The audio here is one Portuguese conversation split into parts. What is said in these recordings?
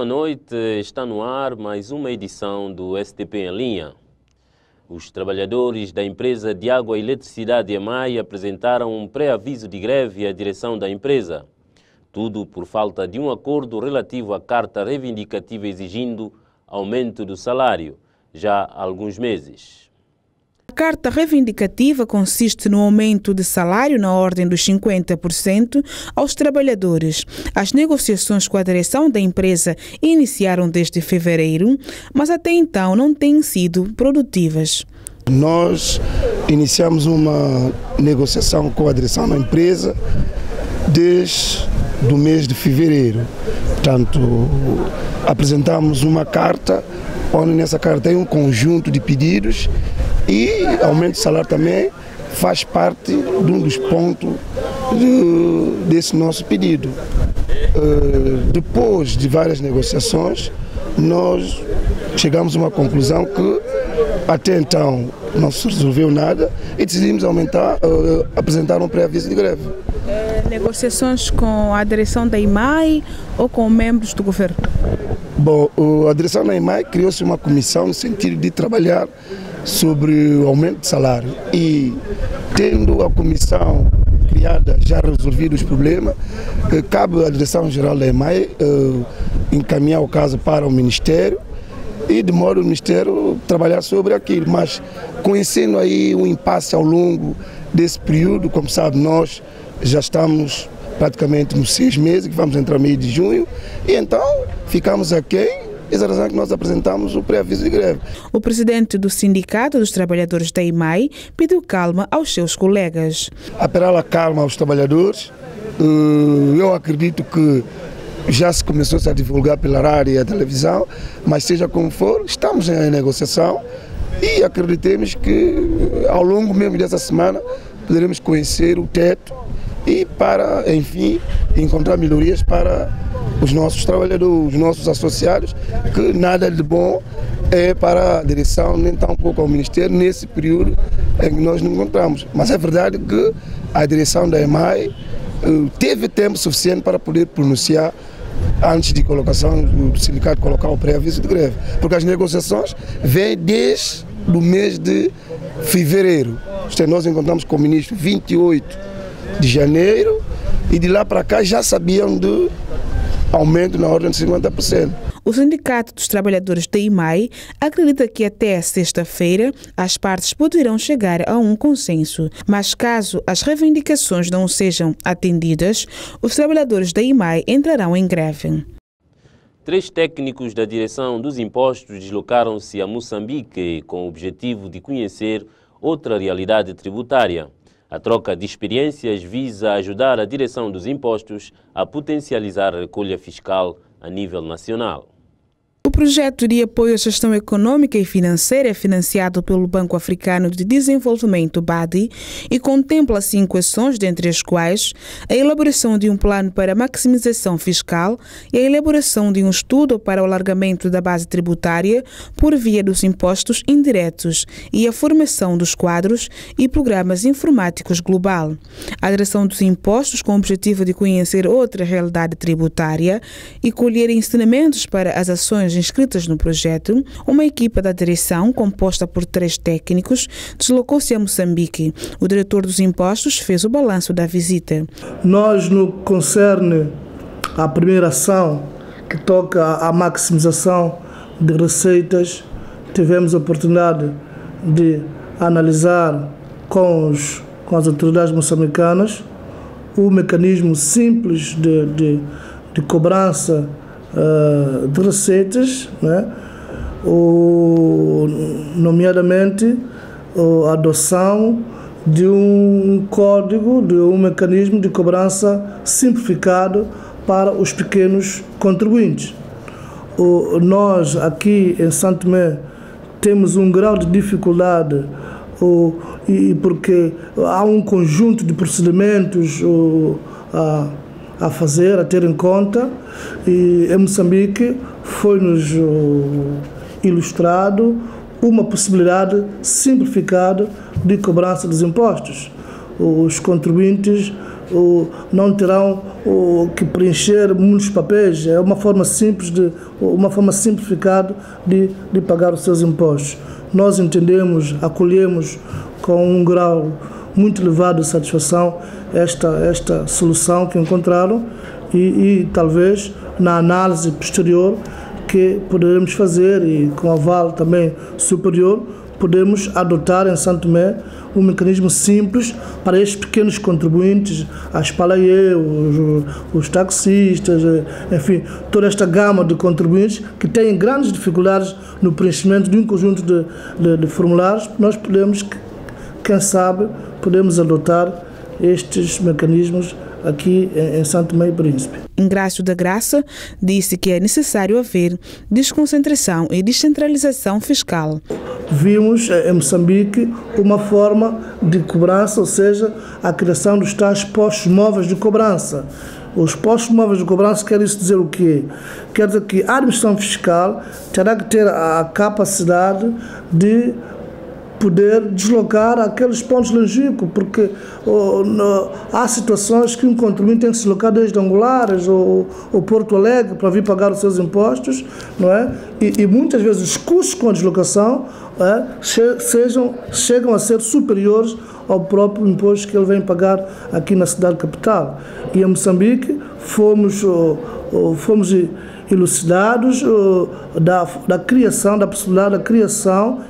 boa noite. Está no ar mais uma edição do STP em linha. Os trabalhadores da empresa de água e eletricidade EMAI apresentaram um pré-aviso de greve à direção da empresa. Tudo por falta de um acordo relativo à carta reivindicativa exigindo aumento do salário, já há alguns meses. A carta reivindicativa consiste no aumento de salário na ordem dos 50% aos trabalhadores. As negociações com a direção da empresa iniciaram desde fevereiro, mas até então não têm sido produtivas. Nós iniciamos uma negociação com a direção da empresa desde o mês de fevereiro. Portanto, apresentamos uma carta, onde nessa carta tem um conjunto de pedidos e aumento de salário também faz parte de um dos pontos desse nosso pedido. Depois de várias negociações, nós chegamos a uma conclusão que até então não se resolveu nada e decidimos apresentar um pré-aviso de greve. Negociações com a direção da EMAI ou com membros do governo? Bom, a direção da EMAI criou-se uma comissão no sentido de trabalhar sobre o aumento de salário e, tendo a comissão criada já resolvido os problemas, cabe à direção-geral da EMAI encaminhar o caso para o Ministério e de modo o Ministério trabalhar sobre aquilo, mas conhecendo aí o impasse ao longo desse período, como sabe, nós já estamos praticamente nos 6 meses, que vamos entrar no mês de junho, e então ficamos aqui. Essa é a razão que nós apresentamos o pré-aviso de greve. O presidente do Sindicato dos Trabalhadores da EMAI pediu calma aos seus colegas. Apelar a calma aos trabalhadores. Eu acredito que já se começou a divulgar pela rádio e a televisão, mas seja como for, estamos em negociação e acreditemos que ao longo mesmo dessa semana poderemos conhecer o teto e para, enfim, encontrar melhorias para os nossos trabalhadores, os nossos associados, que nada de bom é para a direção, nem tampouco ao Ministério, nesse período em que nós nos encontramos. Mas é verdade que a direção da EMAI teve tempo suficiente para poder pronunciar antes de colocação do sindicato colocar o pré-aviso de greve, porque as negociações vêm desde o mês de fevereiro. Nós encontramos com o ministro 28 de janeiro e de lá para cá já sabiam do aumento na ordem de 50%. O Sindicato dos Trabalhadores da EMAI acredita que até sexta-feira as partes poderão chegar a um consenso, mas caso as reivindicações não sejam atendidas, os trabalhadores da EMAI entrarão em greve. 3 técnicos da direção dos impostos deslocaram-se a Moçambique com o objetivo de conhecer outra realidade tributária. A troca de experiências visa ajudar a direção dos impostos a potencializar a recolha fiscal a nível nacional. O projeto de apoio à gestão econômica e financeira é financiado pelo Banco Africano de Desenvolvimento (BAD) e contempla 5 ações, dentre as quais a elaboração de um plano para a maximização fiscal e a elaboração de um estudo para o alargamento da base tributária por via dos impostos indiretos e a formação dos quadros e programas informáticos global. A direção dos impostos, com o objetivo de conhecer outra realidade tributária e colher ensinamentos para as ações inscritas no projeto, uma equipa da direção, composta por 3 técnicos, deslocou-se a Moçambique. O diretor dos impostos fez o balanço da visita. Nós, no que concerne à primeira ação, que toca à maximização de receitas, tivemos a oportunidade de analisar com as autoridades moçambicanas o mecanismo simples de cobrança de receitas, né? Nomeadamente a adoção de um código, de um mecanismo de cobrança simplificado para os pequenos contribuintes. Nós aqui em Santo Tomé temos um grau de dificuldade porque há um conjunto de procedimentos a fazer, a ter em conta, e em Moçambique foi-nos ilustrado uma possibilidade simplificada de cobrança dos impostos. Os contribuintes não terão que preencher muitos papéis. É uma forma simples, uma forma simplificada de pagar os seus impostos. Nós entendemos, acolhemos com um grau muito elevado de satisfação esta solução que encontraram e talvez na análise posterior que poderemos fazer e com aval também superior, podemos adotar em Santo Tomé um mecanismo simples para estes pequenos contribuintes, as palaiê, os taxistas, enfim, toda esta gama de contribuintes que têm grandes dificuldades no preenchimento de um conjunto de formulários. Nós podemos, quem sabe, podemos adotar estes mecanismos aqui em Santo Tomé e Príncipe. Ingrácio da Graça disse que é necessário haver desconcentração e descentralização fiscal. Vimos em Moçambique uma forma de cobrança, ou seja, a criação dos tais postos móveis de cobrança. Os postos móveis de cobrança quer isso dizer o quê? Quer dizer que a administração fiscal terá que ter a capacidade de poder deslocar aqueles pontos longínquos, porque há situações que um contribuinte tem que se deslocar desde Angulares ou Porto Alegre para vir pagar os seus impostos, não é? E muitas vezes os custos com a deslocação chegam a ser superiores ao próprio imposto que ele vem pagar aqui na cidade capital. E em Moçambique fomos elucidados da criação, da possibilidade da criação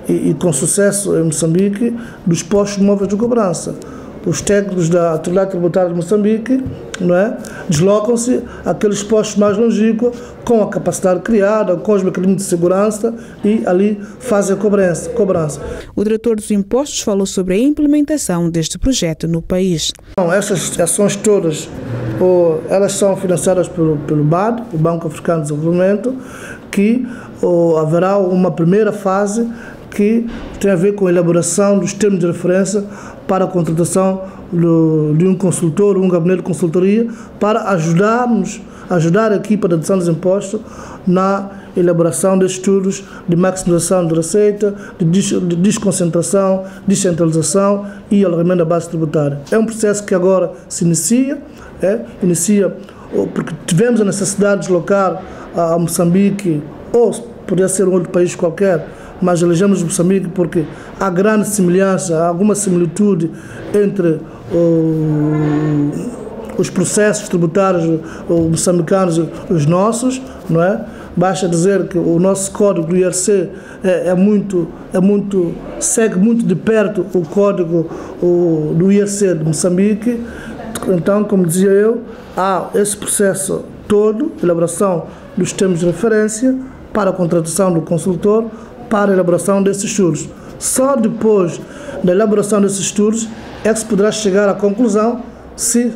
e com sucesso em Moçambique dos postos móveis de cobrança. Os técnicos da Autoridade Tributária de Moçambique, não é, deslocam-se àqueles postos mais longínquos com a capacidade criada, com os mecanismos de segurança e ali fazem a cobrança. O diretor dos impostos falou sobre a implementação deste projeto no país. Essas ações todas, elas são financiadas pelo BAD, o Banco Africano de Desenvolvimento, que haverá uma primeira fase que tem a ver com a elaboração dos termos de referência para a contratação de um consultor, um gabinete de consultoria, para ajudar a equipa da dedução dos impostos na elaboração de estudos de maximização de receita, de desconcentração, descentralização e alargamento da base tributária. É um processo que agora se inicia porque tivemos a necessidade de deslocar a Moçambique, ou poderia ser um outro país qualquer, mas elegemos Moçambique porque há grande semelhança, há alguma similitude entre os processos tributários moçambicanos e os nossos, não é? Basta dizer que o nosso código do IRC segue muito de perto o código do IRC de Moçambique. Então, como dizia eu, há esse processo todo, elaboração dos termos de referência para a contratação do consultor, para a elaboração desses estudos. Só depois da elaboração desses estudos é que se poderá chegar à conclusão se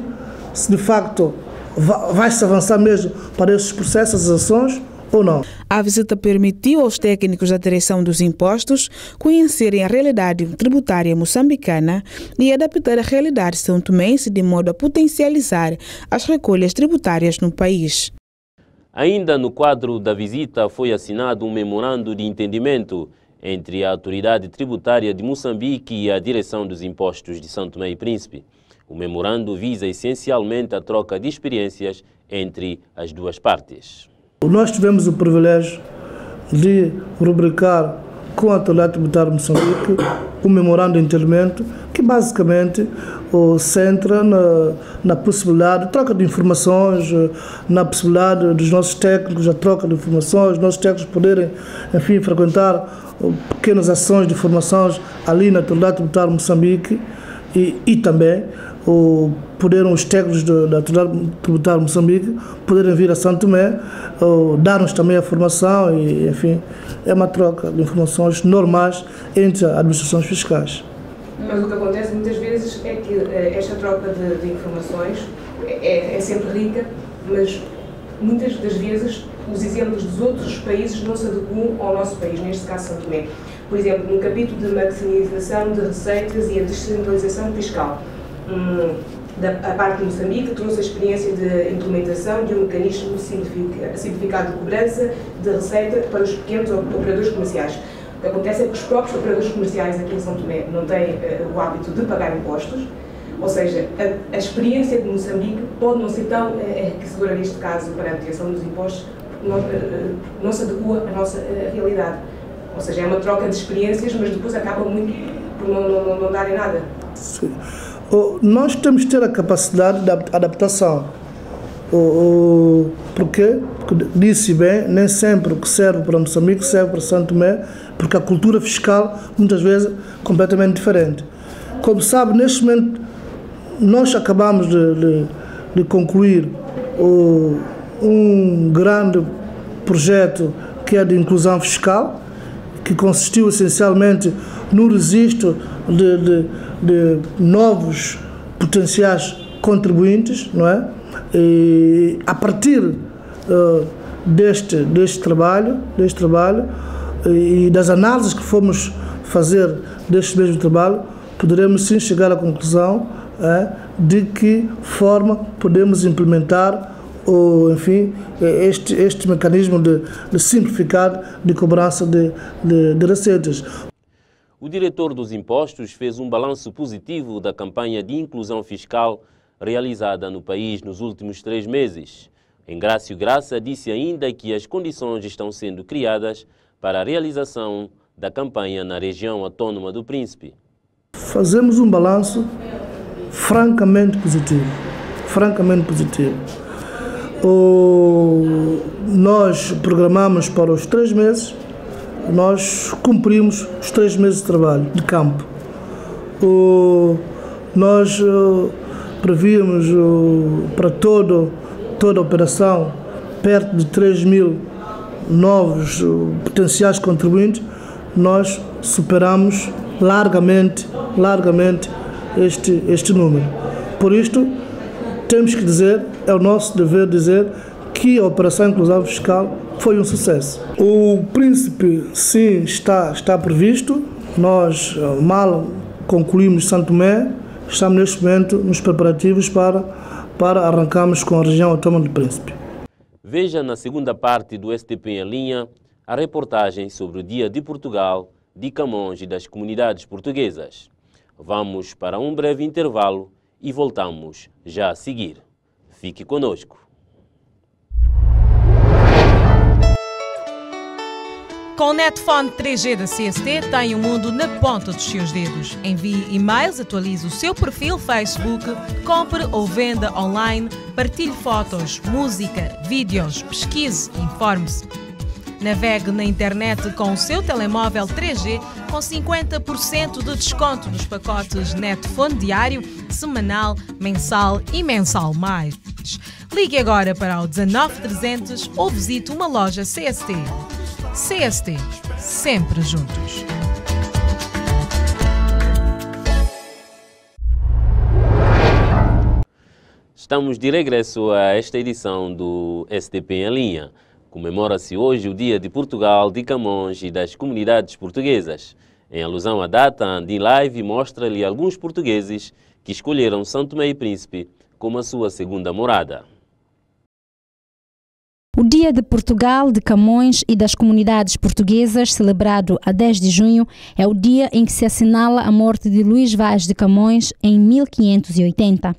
de facto vai-se avançar mesmo para esses processos, essas ações, ou não. A visita permitiu aos técnicos da Direção dos Impostos conhecerem a realidade tributária moçambicana e adaptar a realidade são-tomense de modo a potencializar as recolhas tributárias no país. Ainda no quadro da visita foi assinado um memorando de entendimento entre a Autoridade Tributária de Moçambique e a Direção dos Impostos de Santo Tomé e Príncipe. O memorando visa essencialmente a troca de experiências entre as duas partes. Nós tivemos o privilégio de rubricar com a Autoridade Tributária de Moçambique um memorando de entendimento que basicamente centra na possibilidade de troca de informações, na possibilidade dos nossos técnicos, a troca de informações, os nossos técnicos poderem, enfim, frequentar pequenas ações de formações ali na Autoridade Tributária de Moçambique e também poderem os técnicos da Autoridade Tributária de Moçambique poderem vir a Santo Tomé, dar-nos também a formação e, enfim, é uma troca de informações normais entre as administrações fiscais. Mas o que acontece muitas vezes é que esta troca de informações é sempre rica, mas muitas das vezes os exemplos dos outros países não se adequam ao nosso país, neste caso São Tomé. Por exemplo, no capítulo de maximização de receitas e a descentralização fiscal, a parte de Moçambique trouxe a experiência de implementação de um mecanismo simplificado de cobrança de receita para os pequenos operadores comerciais. O que acontece é que os próprios operadores comerciais aqui em São Tomé não têm o hábito de pagar impostos, Ou seja, a experiência de Moçambique pode não ser tão enriquecedora neste caso para a mitigação dos impostos, porque não se adequa à nossa realidade. Ou seja, é uma troca de experiências, mas depois acaba muito por não darem nada. Sim. Nós temos que ter a capacidade de adaptação. Porquê? Porque disse bem, nem sempre o que serve para Moçambique serve para Santo Tomé, porque a cultura fiscal muitas vezes é completamente diferente. Como sabe, neste momento nós acabamos de concluir um grande projeto que é de inclusão fiscal, que consistiu essencialmente no registro de novos potenciais contribuintes, não é? E a partir deste trabalho e das análises que fomos fazer deste mesmo trabalho, poderemos sim chegar à conclusão de que forma podemos implementar este mecanismo de simplificado de cobrança de receitas. O diretor dos impostos fez um balanço positivo da campanha de inclusão fiscal realizada no país nos últimos 3 meses. Engrácio Graça disse ainda que as condições estão sendo criadas para a realização da campanha na região autônoma do Príncipe. Fazemos um balanço francamente positivo. Nós programamos para os 3 meses, nós cumprimos os 3 meses de trabalho de campo. Nós prevíamos para toda a operação perto de 3.000 novos potenciais contribuintes. Nós superamos largamente este número. Por isto, temos que dizer, é o nosso dever dizer que a Operação Inclusão Fiscal foi um sucesso. O Príncipe, sim, está previsto. Nós mal concluímos Santo Tomé, estamos neste momento nos preparativos para arrancarmos com a região autônoma do Príncipe. Veja na segunda parte do STP em linha a reportagem sobre o Dia de Portugal, de Camões e das comunidades portuguesas. Vamos para um breve intervalo e voltamos já a seguir. Fique conosco. Com o Netphone 3G da CST, tem o mundo na ponta dos seus dedos. Envie e-mails, atualize o seu perfil Facebook, compre ou venda online, partilhe fotos, música, vídeos, pesquise, informe-se. Navegue na internet com o seu telemóvel 3G com 50% de desconto nos pacotes Netphone diário, semanal, mensal e mensal mais. Ligue agora para o 19300 ou visite uma loja CST. CST, sempre juntos. Estamos de regresso a esta edição do STP em linha. Comemora-se hoje o Dia de Portugal, de Camões e das comunidades portuguesas. Em alusão à data, Andi Live mostra-lhe alguns portugueses que escolheram São Tomé e Príncipe como a sua segunda morada. O Dia de Portugal, de Camões e das comunidades portuguesas, celebrado a 10 de junho, é o dia em que se assinala a morte de Luís Vaz de Camões em 1580.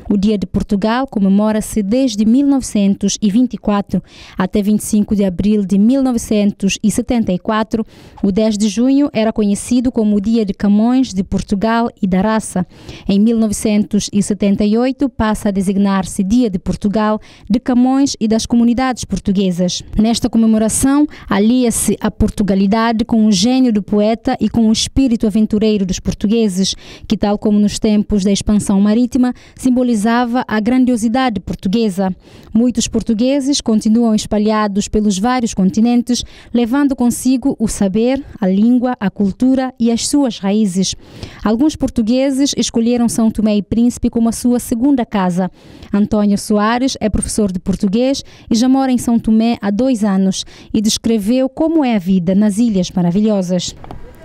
O Dia de Portugal comemora-se desde 1924 até 25 de abril de 1974. O 10 de junho era conhecido como o Dia de Camões, de Portugal e da Raça. Em 1978 passa a designar-se Dia de Portugal, de Camões e das comunidades portuguesas. Nesta comemoração, alia-se a Portugalidade com o gênio do poeta e com o espírito aventureiro dos portugueses, que, tal como nos tempos da expansão marítima, simbolizava a grandiosidade portuguesa. Muitos portugueses continuam espalhados pelos vários continentes, levando consigo o saber, a língua, a cultura e as suas raízes. Alguns portugueses escolheram São Tomé e Príncipe como a sua segunda casa. Antônio Soares é professor de português e já mora em São Tomé há 2 anos e descreveu como é a vida nas Ilhas Maravilhosas.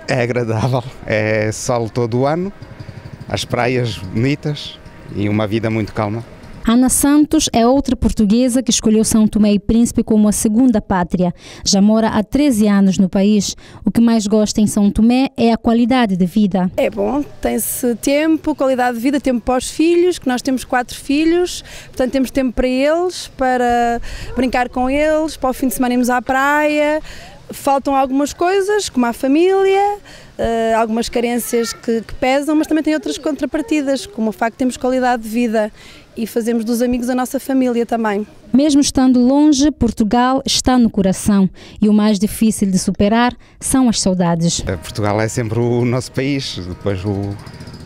É agradável, é sol todo o ano, as praias bonitas e uma vida muito calma. Ana Santos é outra portuguesa que escolheu São Tomé e Príncipe como a segunda pátria. Já mora há 13 anos no país. O que mais gosta em São Tomé é a qualidade de vida. É bom, tem-se tempo, qualidade de vida, tempo para os filhos, que nós temos 4 filhos, portanto temos tempo para eles, para brincar com eles, para o fim de semana irmos à praia. Faltam algumas coisas, como a família, algumas carências que pesam, mas também tem outras contrapartidas, como o facto de termos qualidade de vida e fazemos dos amigos a nossa família também. Mesmo estando longe, Portugal está no coração e o mais difícil de superar são as saudades. Portugal é sempre o nosso país, depois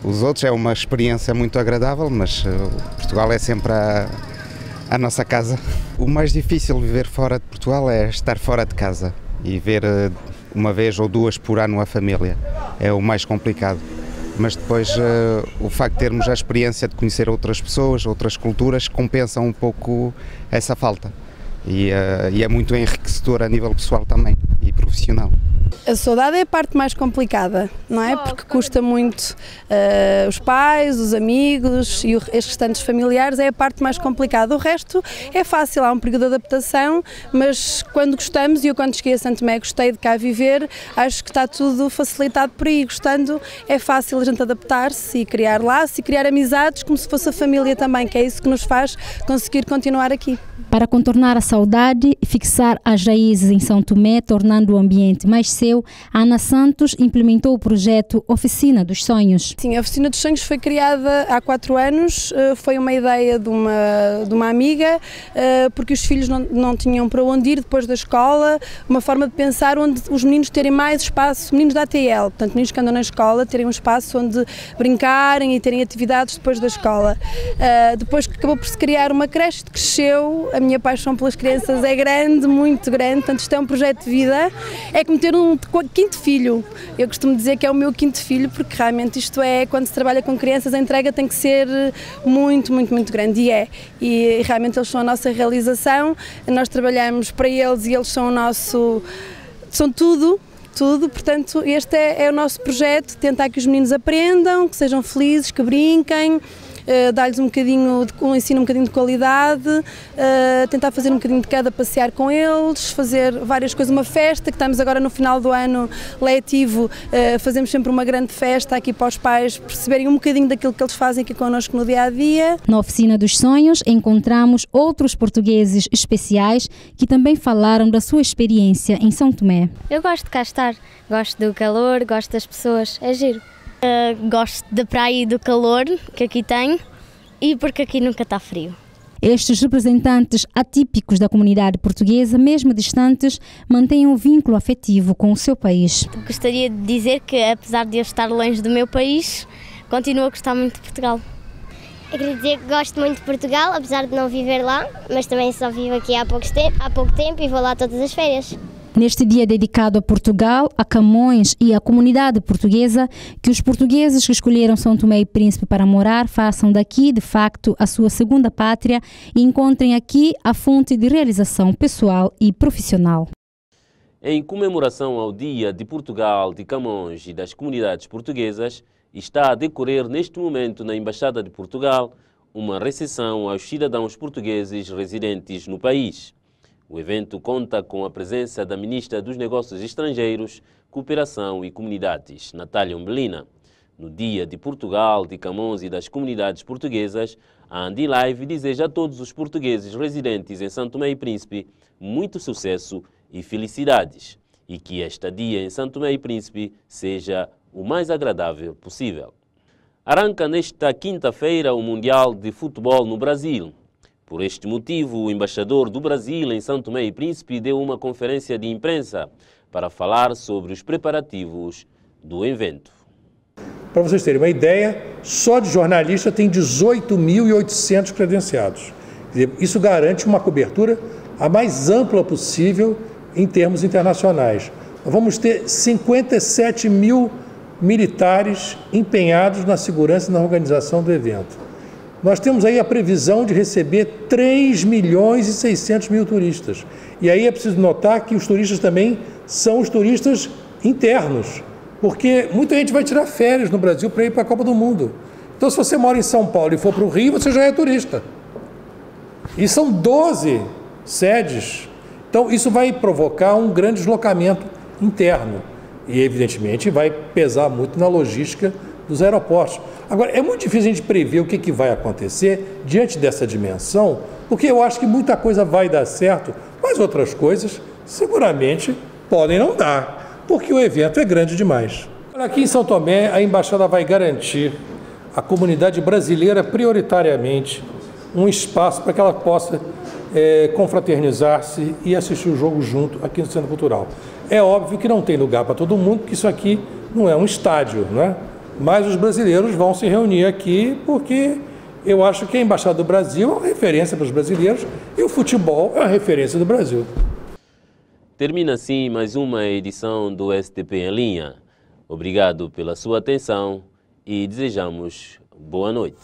os outros é uma experiência muito agradável, mas Portugal é sempre a nossa casa. O mais difícil de viver fora de Portugal é estar fora de casa e ver uma vez ou duas por ano a família. É o mais complicado. Mas depois o facto de termos a experiência de conhecer outras pessoas, outras culturas, compensa um pouco essa falta. E é muito enriquecedor a nível pessoal também e profissional. A saudade é a parte mais complicada, não é? Porque custa muito os pais, os amigos e os restantes familiares, é a parte mais complicada. O resto é fácil, há um período de adaptação, mas quando gostamos, e eu quando cheguei a São Tomé gostei de cá viver, acho que está tudo facilitado por aí. Gostando, é fácil a gente adaptar-se e criar laços e criar amizades como se fosse a família também, que é isso que nos faz conseguir continuar aqui. Para contornar a saudade e fixar as raízes em São Tomé, tornando o ambiente mais seu, Ana Santos implementou o projeto Oficina dos Sonhos. Sim, a Oficina dos Sonhos foi criada há 4 anos, foi uma ideia de uma amiga, porque os filhos não tinham para onde ir depois da escola, uma forma de pensar onde os meninos terem mais espaço, meninos da ATL, portanto meninos que andam na escola, terem um espaço onde brincarem e terem atividades depois da escola. Depois que acabou por se criar uma creche, cresceu, a minha paixão pelas crianças é grande, muito grande, portanto isto é um projeto de vida, é como ter um 5º filho. Eu costumo dizer que é o meu 5º filho, porque realmente isto é, quando se trabalha com crianças, a entrega tem que ser muito, muito, muito grande, e realmente eles são a nossa realização, nós trabalhamos para eles e eles são o nosso, são tudo, portanto este é o nosso projeto, tentar que os meninos aprendam, que sejam felizes, que brinquem, dar-lhes um ensino um bocadinho de qualidade, tentar fazer um bocadinho de cada, passear com eles, fazer várias coisas, uma festa, que estamos agora no final do ano letivo, fazemos sempre uma grande festa aqui para os pais perceberem um bocadinho daquilo que eles fazem aqui connosco no dia-a-dia. Na Oficina dos Sonhos encontramos outros portugueses especiais que também falaram da sua experiência em São Tomé. Eu gosto de cá estar, gosto do calor, gosto das pessoas, é giro. Gosto da praia e do calor que aqui tem e porque aqui nunca está frio. Estes representantes atípicos da comunidade portuguesa, mesmo distantes, mantêm um vínculo afetivo com o seu país. Gostaria de dizer que, apesar de eu estar longe do meu país, continuo a gostar muito de Portugal. Eu queria dizer que gosto muito de Portugal, apesar de não viver lá, mas também só vivo aqui há pouco tempo e vou lá todas as férias. Neste dia dedicado a Portugal, a Camões e à comunidade portuguesa, que os portugueses que escolheram São Tomé e Príncipe para morar façam daqui, de facto, a sua segunda pátria e encontrem aqui a fonte de realização pessoal e profissional. Em comemoração ao Dia de Portugal, de Camões e das comunidades portuguesas, está a decorrer neste momento na Embaixada de Portugal uma recepção aos cidadãos portugueses residentes no país. O evento conta com a presença da Ministra dos Negócios Estrangeiros, Cooperação e Comunidades, Natália Umbelina. No Dia de Portugal, de Camões e das comunidades portuguesas, a Andi Live deseja a todos os portugueses residentes em São Tomé e Príncipe muito sucesso e felicidades, e que esta dia em São Tomé e Príncipe seja o mais agradável possível. Arranca nesta quinta-feira o Mundial de Futebol no Brasil. Por este motivo, o embaixador do Brasil em São Tomé e Príncipe deu uma conferência de imprensa para falar sobre os preparativos do evento. Para vocês terem uma ideia, só de jornalista tem 18.800 credenciados. Isso garante uma cobertura a mais ampla possível em termos internacionais. Nós vamos ter 57 mil militares empenhados na segurança e na organização do evento. Nós temos aí a previsão de receber 3.600.000 turistas. E aí é preciso notar que os turistas também são os turistas internos, porque muita gente vai tirar férias no Brasil para ir para a Copa do Mundo. Então, se você mora em São Paulo e for para o Rio, você já é turista. E são 12 sedes. Então, isso vai provocar um grande deslocamento interno e, evidentemente, vai pesar muito na logística dos aeroportos. Agora, é muito difícil a gente prever o que vai acontecer diante dessa dimensão, porque eu acho que muita coisa vai dar certo, mas outras coisas seguramente podem não dar, porque o evento é grande demais. Aqui em São Tomé, a Embaixada vai garantir à comunidade brasileira, prioritariamente, um espaço para que ela possa confraternizar-se e assistir o jogo junto aqui no Centro Cultural. É óbvio que não tem lugar para todo mundo, porque isso aqui não é um estádio, né? Mas os brasileiros vão se reunir aqui porque eu acho que a Embaixada do Brasil é uma referência para os brasileiros e o futebol é uma referência do Brasil. Termina assim mais uma edição do STP em Linha. Obrigado pela sua atenção e desejamos boa noite.